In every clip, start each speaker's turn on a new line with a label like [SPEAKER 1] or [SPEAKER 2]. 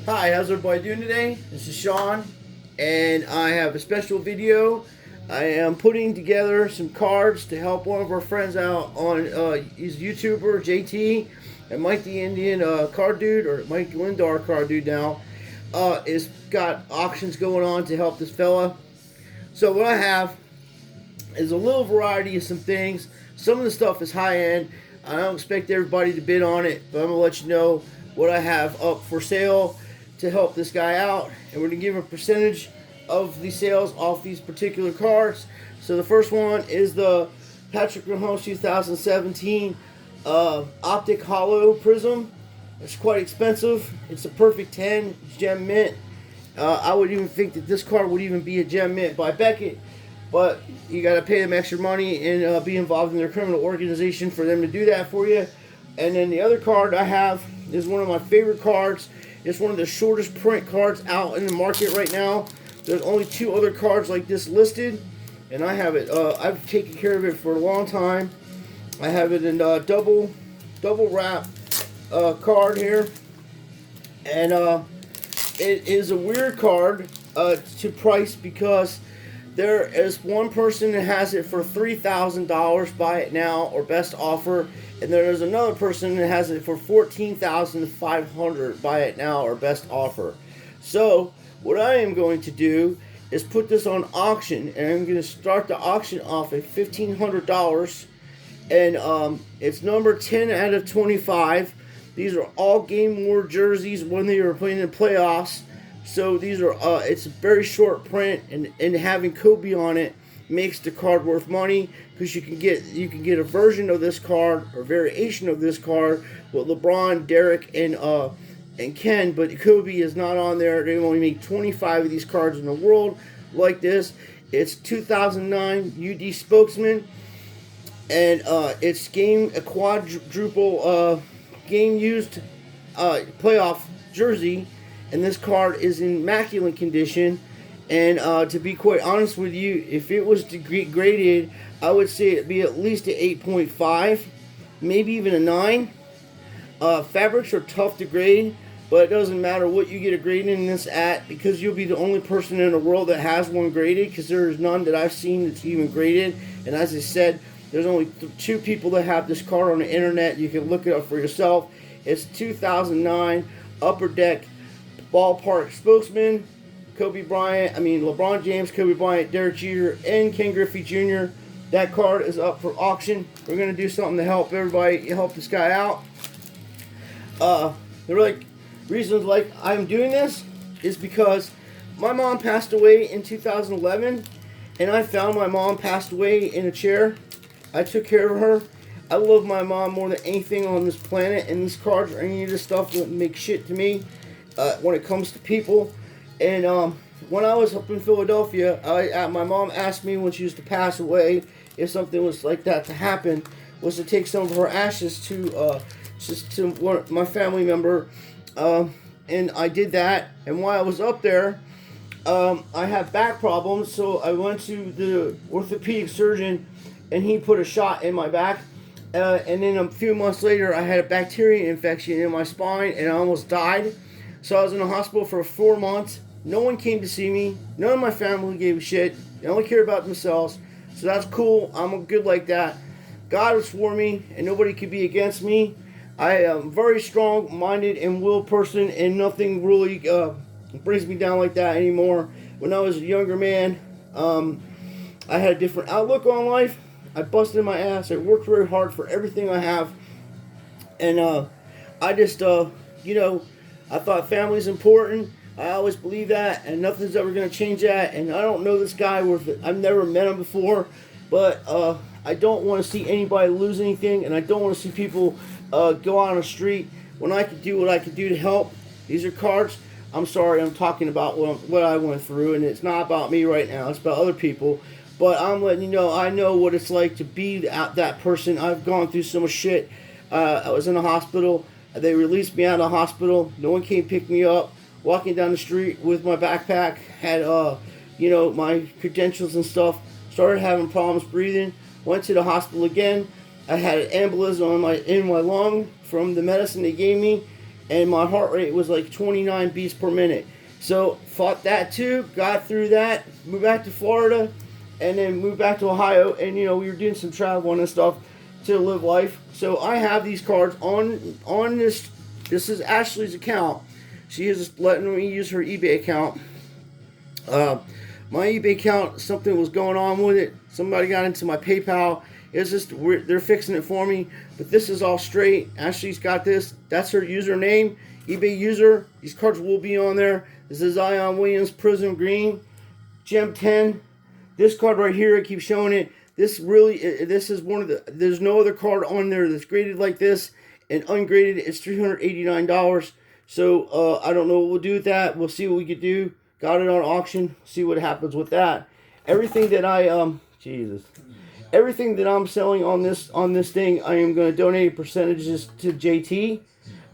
[SPEAKER 1] Hi, how's everybody doing today? This is Sean, and I have a special video. I am putting together some cards to help one of our friends out on he's a YouTuber, JT, and Mike the Indian card dude, or Mike Lindar card dude now, is got auctions going on to help this fella. So what I have is a little variety of some things. Some of the stuff is high end. I don't expect everybody to bid on it, but I'm gonna let you know what I have up for sale to help this guy out, and we're gonna give him a percentage of the sales off these particular cards. So the first one is the Patrick Mahomes 2017 Optic Hollow Prism. It's quite expensive. It's a perfect 10. It's gem mint. I would even think that this card would even be a gem mint by Beckett, but you got to pay them extra money and be involved in their criminal organization for them to do that for you. And then the other card I have is one of my favorite cards. It's one of the shortest print cards out in the market right now. There's only 2 other cards like this listed, and I have it. I've taken care of it for a long time. I have it in double wrap card here, and it is a weird card to price because there is one person that has it for $3,000, buy it now, or best offer, and there's another person that has it for $14,500, buy it now, or best offer. So what I am going to do is put this on auction, and I'm going to start the auction off at $1,500, and it's number 10 out of 25. These are all Game War jerseys when they were playing in playoffs. So these are it's a very short print, and having Kobe on it makes the card worth money, because you can get a version of this card or variation of this card with LeBron, Derek, and Ken, but Kobe is not on there. They only make 25 of these cards in the world like this. It's 2009 UD Spokesmen, and it's a quadruple game used playoff jersey, and this card is in immaculate condition. And to be quite honest with you, if it was graded, I would say it'd be at least an 8.5, maybe even a 9. Fabrics are tough to grade, but it doesn't matter what you get a grade in this at, because you'll be the only person in the world that has one graded, because there is none that I've seen that's even graded. And as I said, there's only 2 people that have this card on the internet. You can look it up for yourself. It's 2009 Upper Deck Ballpark Spokesman. LeBron James, Kobe Bryant, Derek Jeter, and Ken Griffey Jr. That card is up for auction. We're going to do something to help everybody, help this guy out. The reasons like I'm doing this is because my mom passed away in 2011, and I found my mom passed away in a chair. I took care of her. I love my mom more than anything on this planet, and these cards or any of this stuff don't make shit to me when it comes to people. And when I was up in Philadelphia, my mom asked me when she used to pass away, if something was like that to happen, was to take some of her ashes to my family member, and I did that. And while I was up there, I had back problems, so I went to the orthopedic surgeon, and he put a shot in my back. And then a few months later, I had a bacteria infection in my spine, and I almost died. So I was in the hospital for 4 months. No one came to see me. None of my family gave a shit. They only care about themselves. So that's cool. I'm good like that. God was for me, and nobody could be against me. I am a very strong-minded and willed person, and nothing really brings me down like that anymore. When I was a younger man, I had a different outlook on life. I busted my ass. I worked very hard for everything I have. And I just, I thought family's important. I always believe that, and nothing's ever going to change that. And I don't know this guy. I've never met him before, but I don't want to see anybody lose anything, and I don't want to see people go out on the street when I could do what I could do to help. These are cards. I'm sorry, I'm talking about what I went through, and it's not about me right now. It's about other people. But I'm letting you know, I know what it's like to be that person. I've gone through so much shit. I was in a hospital. They released me out of the hospital. No one came pick me up. Walking down the street with my backpack, had my credentials and stuff. Started having problems breathing. Went to the hospital again. I had an embolism in my lung from the medicine they gave me, and my heart rate was like 29 beats per minute. So fought that too, got through that, moved back to Florida, and then moved back to Ohio. And we were doing some traveling and stuff to live life. So I have these cards on this. This is Ashley's account. She is letting me use her eBay account. My eBay account, something was going on with it. Somebody got into my PayPal. It's just they're fixing it for me. But this is all straight. Ashley's got this. That's her username, eBay user. These cards will be on there. This is Zion Williams Prism Green, Gem 10. This card right here, I keep showing it. This is one of the. There's no other card on there that's graded like this, and ungraded it's $389. So I don't know what we'll do with that. We'll see what we could do. Got it on auction. See what happens with that. Everything that everything that I'm selling on this thing, I am going to donate percentages to JT.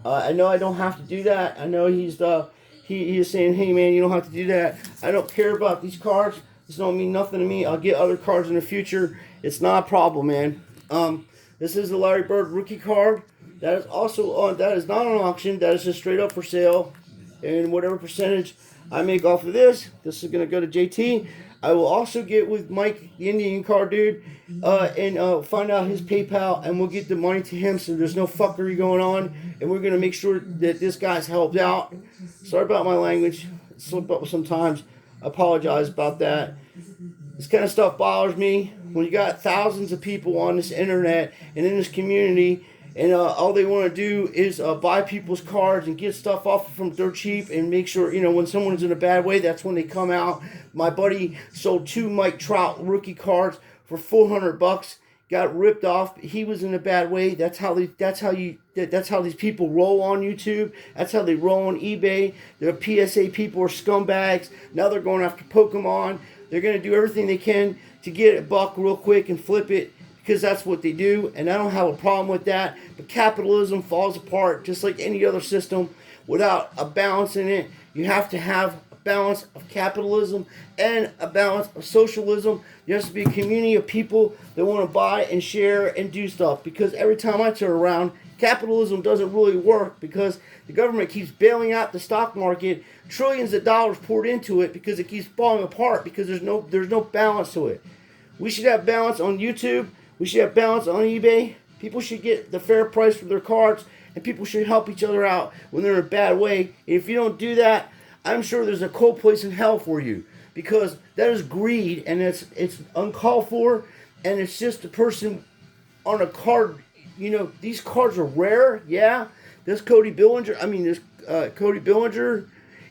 [SPEAKER 1] I know I don't have to do that. I know he is saying, hey man, you don't have to do that. I don't care about these cards. This don't mean nothing to me. I'll get other cards in the future. It's not a problem, man. This is the Larry Bird rookie card. That is also on. That is not on auction. That is just straight up for sale. And whatever percentage I make off of this is going to go to JT. I will also get with Mike, the Indian card dude, and find out his PayPal, and we'll get the money to him so there's no fuckery going on. And we're going to make sure that this guy's helped out. Sorry about my language. Slip up sometimes. I apologize about that. This kind of stuff bothers me. When you got thousands of people on this internet and in this community, and all they want to do is buy people's cards and get stuff off of them dirt cheap and make sure, when someone's in a bad way, that's when they come out. My buddy sold 2 Mike Trout rookie cards for $400. Got ripped off. He was in a bad way. That's how these people roll on YouTube. That's how they roll on eBay. The PSA people are scumbags. Now they're going after Pokemon. They're going to do everything they can to get a buck real quick and flip it, because that's what they do, and I don't have a problem with that. But capitalism falls apart just like any other system without a balance in it. You have to have a balance of capitalism and a balance of socialism. There has to be a community of people that want to buy and share and do stuff, because every time I turn around, capitalism doesn't really work because the government keeps bailing out the stock market, trillions of dollars poured into it because it keeps falling apart because there's no balance to it. We should have balance on YouTube. We should have balance on eBay. People should get the fair price for their cards, and people should help each other out when they're in a bad way. And if you don't do that, I'm sure there's a cold place in hell for you, because that is greed, and it's uncalled for, and it's just a person on a card. These cards are rare. Yeah, this Cody Bellinger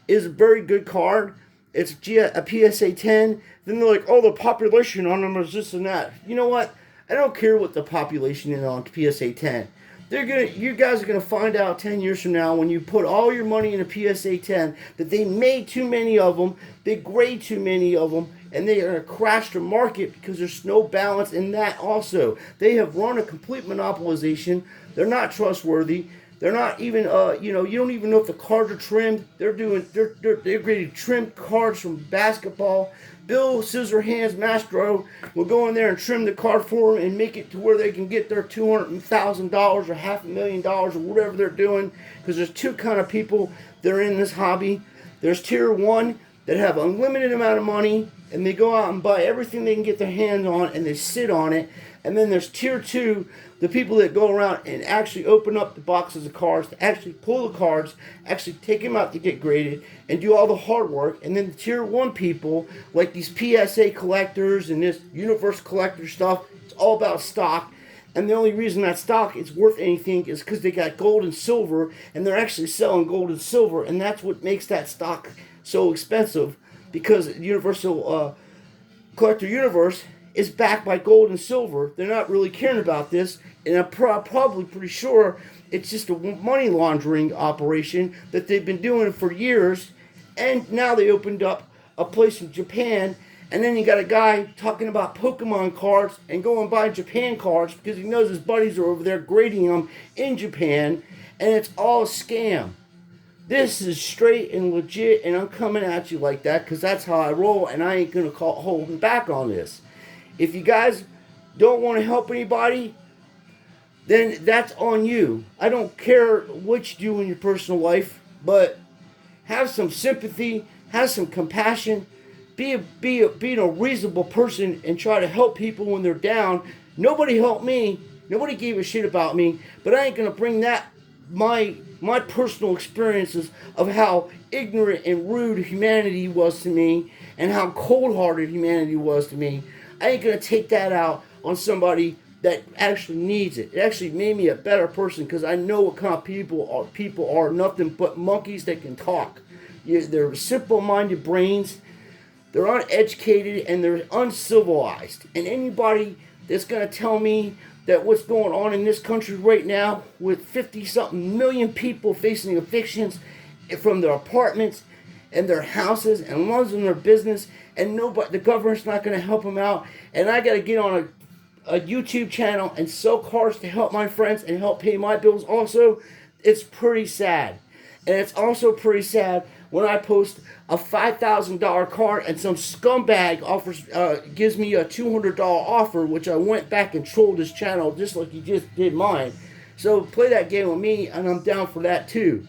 [SPEAKER 1] is a very good card. It's a PSA 10. Then they're like, oh, the population on them is this and that. You know what? I don't care what the population is on PSA 10. You guys are gonna find out 10 years from now, when you put all your money in a PSA 10, that they made too many of them, they grade too many of them, and they are gonna crash the market because there's no balance in that. Also, they have run a complete monopolization. They're not trustworthy. They're not even, you don't even know if the cards are trimmed. They're grading trimmed cards from basketball. Bill Scissorhands Mastro will go in there and trim the card for them and make it to where they can get their $200,000 or $500,000 or whatever they're doing. Because there's two kind of people that are in this hobby. There's tier 1 that have unlimited amount of money, and they go out and buy everything they can get their hands on, and they sit on it. And then there's tier 2, the people that go around and actually open up the boxes of cards, to actually pull the cards, actually take them out to get graded, and do all the hard work. And then the tier 1 people, like these PSA collectors and this universe collector stuff, it's all about stock. And the only reason that stock is worth anything is because they got gold and silver, and they're actually selling gold and silver, and that's what makes that stock so expensive, because Universal Collector Universe is backed by gold and silver. They're not really caring about this, and I'm probably pretty sure it's just a money laundering operation that they've been doing for years. And now they opened up a place in Japan, and then you got a guy talking about Pokemon cards and go and buy Japan cards because he knows his buddies are over there grading them in Japan, and it's all a scam. This is straight and legit, and I'm coming at you like that because that's how I roll, and I ain't going to hold back on this. If you guys don't want to help anybody, then that's on you. I don't care what you do in your personal life, but have some sympathy, have some compassion, being a reasonable person, and try to help people when they're down. Nobody helped me. Nobody gave a shit about me, but I ain't gonna bring that my personal experiences of how ignorant and rude humanity was to me and how cold-hearted humanity was to me. I ain't gonna take that out on somebody that actually needs it. It actually made me a better person because I know what kind of people are. People are nothing but monkeys that can talk. They're simple-minded brains. They're uneducated and they're uncivilized. And anybody that's gonna tell me that what's going on in this country right now with 50-something million people facing evictions from their apartments and their houses and losing their business, and nobody, the government's not going to help them out, and I got to get on a YouTube channel and sell cars to help my friends and help pay my bills also, it's pretty sad. And it's also pretty sad when I post a $5,000 car and some scumbag gives me a $200 offer, which I went back and trolled his channel just like he just did mine. So play that game with me, and I'm down for that too.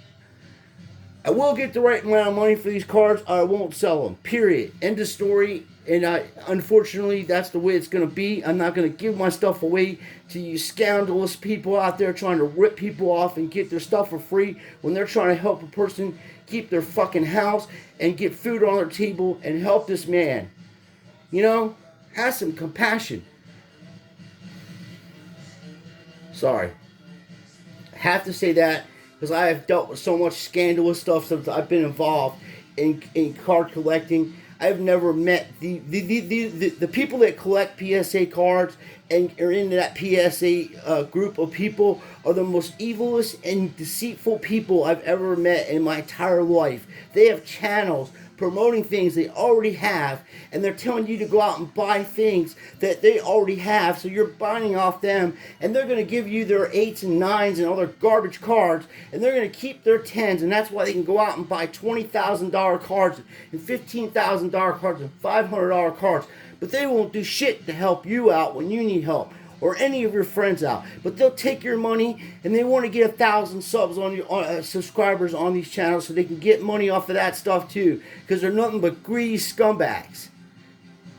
[SPEAKER 1] I will get the right amount of money for these cars. I won't sell them. Period. End of story. And unfortunately, that's the way it's going to be. I'm not going to give my stuff away to you scandalous people out there trying to rip people off and get their stuff for free when they're trying to help a person keep their fucking house and get food on their table and help this man. You know, have some compassion. Sorry. I have to say that because I have dealt with so much scandalous stuff since I've been involved in card collecting. I've never met the people that collect PSA cards and are in that PSA group of people are the most evilest and deceitful people I've ever met in my entire life. They have channels promoting things they already have, and they're telling you to go out and buy things that they already have, so you're buying off them, and they're going to give you their 8s and 9s and other garbage cards, and they're going to keep their 10s, and that's why they can go out and buy $20,000 cards and $15,000 cards and $500 cards, but they won't do shit to help you out when you need help, or any of your friends out. But they'll take your money and they want to get 1,000 subs on your subscribers on these channels so they can get money off of that stuff too, because they're nothing but greedy scumbags.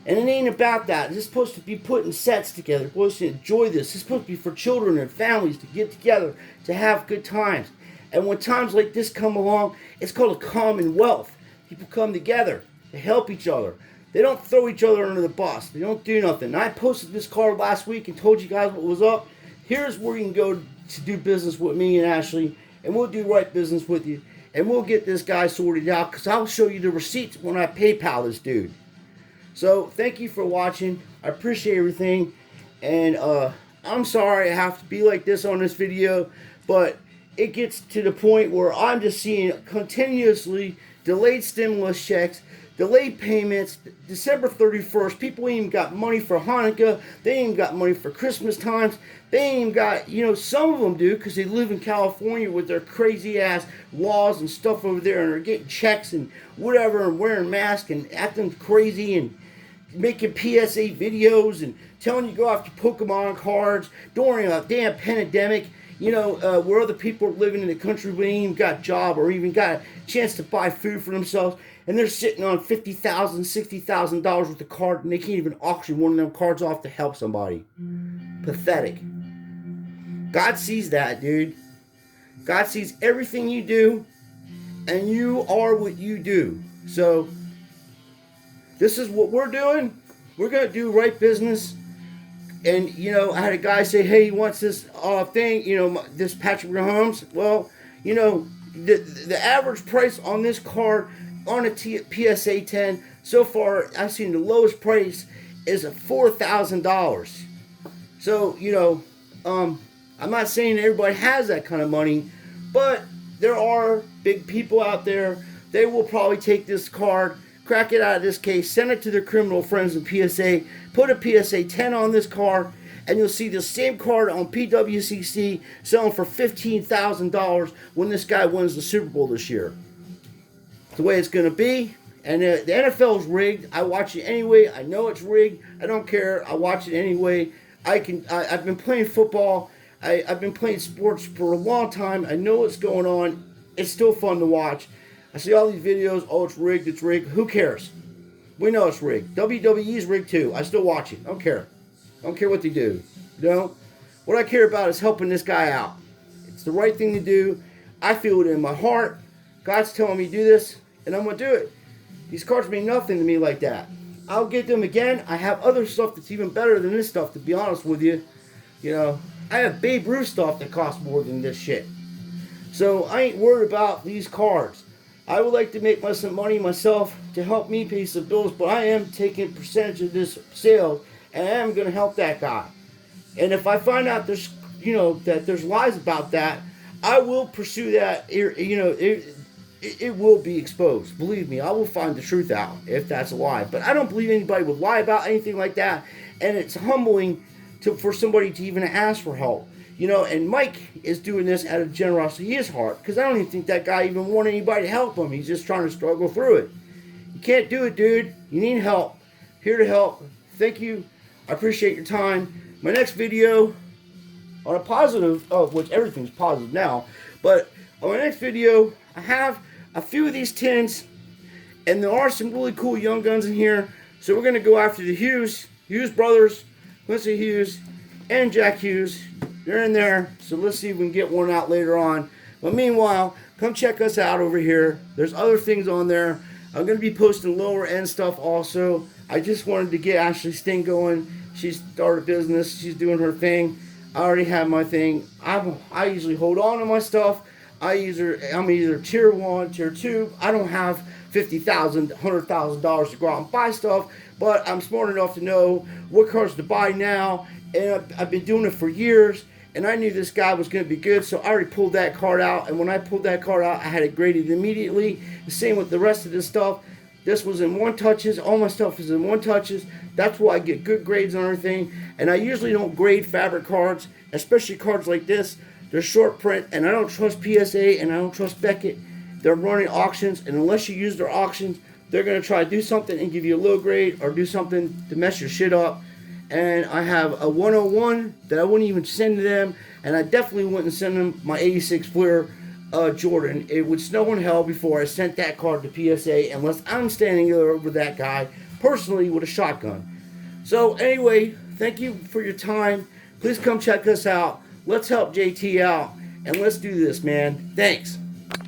[SPEAKER 1] And it ain't about that. It's supposed to be putting sets together. We're supposed to enjoy this. It's supposed to be for children and families to get together to have good times. And when times like this come along, it's called a commonwealth. People come together to help each other. They don't throw each other under the bus. They don't do nothing. I posted this card last week and told you guys what was up. Here's where you can go to do business with me and Ashley, and we'll do right business with you. And we'll get this guy sorted out, because I'll show you the receipts when I PayPal this dude. So, thank you for watching. I appreciate everything. And I'm sorry I have to be like this on this video, but it gets to the point where I'm just seeing continuously delayed stimulus checks, delayed payments. December 31st, people ain't even got money for Hanukkah. They ain't even got money for Christmas times. They ain't even got, some of them do because they live in California with their crazy ass laws and stuff over there, and they're getting checks and whatever and wearing masks and acting crazy and making PSA videos and telling you to go after Pokemon cards during a damn pandemic. Where other people are living in the country but ain't even got a job or even got a chance to buy food for themselves, and they're sitting on $50,000, $60,000 worth of cards, and they can't even auction one of them cards off to help somebody. Pathetic. God sees that, dude. God sees everything you do, and you are what you do. So, this is what we're doing. We're going to do right business. And, I had a guy say, hey, he wants this thing, this Patrick Mahomes. Well, the average price on this card on a PSA 10, so far, I've seen the lowest price is $4,000. So, I'm not saying everybody has that kind of money, but there are big people out there. They will probably take this card, crack it out of this case, send it to their criminal friends in PSA, put a PSA 10 on this card, and you'll see the same card on PWCC selling for $15,000 when this guy wins the Super Bowl this year. It's the way it's going to be. And the NFL is rigged. I watch it anyway. I know it's rigged. I don't care. I watch it anyway. I've been playing football. I've been playing sports for a long time. I know what's going on. It's still fun to watch. I see all these videos. Oh, it's rigged. It's rigged. Who cares? We know it's rigged. WWE's rigged too. I still watch it. I don't care. I don't care what they do. You know? What I care about is helping this guy out. It's the right thing to do. I feel it in my heart. God's telling me to do this, and I'm going to do it. These cards mean nothing to me like that. I'll get them again. I have other stuff that's even better than this stuff, to be honest with you. You know, I have Babe Ruth stuff that costs more than this shit. So I ain't worried about these cards. I would like to make some money myself to help me pay some bills, but I am taking a percentage of this sale, and I am going to help that guy. And if I find out there's, that there's lies about that, I will pursue that. It will be exposed. Believe me, I will find the truth out if that's a lie. But I don't believe anybody would lie about anything like that. And it's humbling for somebody to even ask for help. And Mike is doing this out of generosity of his heart, because I don't even think that guy even want anybody to help him. He's just trying to struggle through it. You can't do it, dude. You need help. Here to help. Thank you. I appreciate your time. My next video on a positive, which everything's positive now, but on my next video, I have a few of these tins, and there are some really cool young guns in here. So we're going to go after the Hughes brothers, Quincy Hughes, and Jack Hughes. They're in there, so let's see if we can get one out later on. But meanwhile, come check us out over here. There's other things on there. I'm going to be posting lower end stuff also. I just wanted to get Ashley Sting going. She started a business. She's doing her thing. I already have my thing. I usually hold on to my stuff. I'm either tier 1, tier 2. I don't have $50,000, $100,000 to go out and buy stuff, but I'm smart enough to know what cards to buy now. And I've been doing it for years, and I knew this guy was going to be good, so I already pulled that card out. And when I pulled that card out, I had it graded immediately. The same with the rest of this stuff. This was in 1 touches. All my stuff is in 1 touches. That's why I get good grades on everything. And I usually don't grade fabric cards, especially cards like this. They're short print, and I don't trust PSA, and I don't trust Beckett. They're running auctions, and unless you use their auctions, they're going to try to do something and give you a low grade or do something to mess your shit up. And I have a 101 that I wouldn't even send to them, and I definitely wouldn't send them my 86 Fleer Jordan. It would snow in hell before I sent that card to PSA unless I'm standing there with that guy personally with a shotgun. So anyway, thank you for your time. Please come check us out. Let's help JT out, and let's do this, man. Thanks.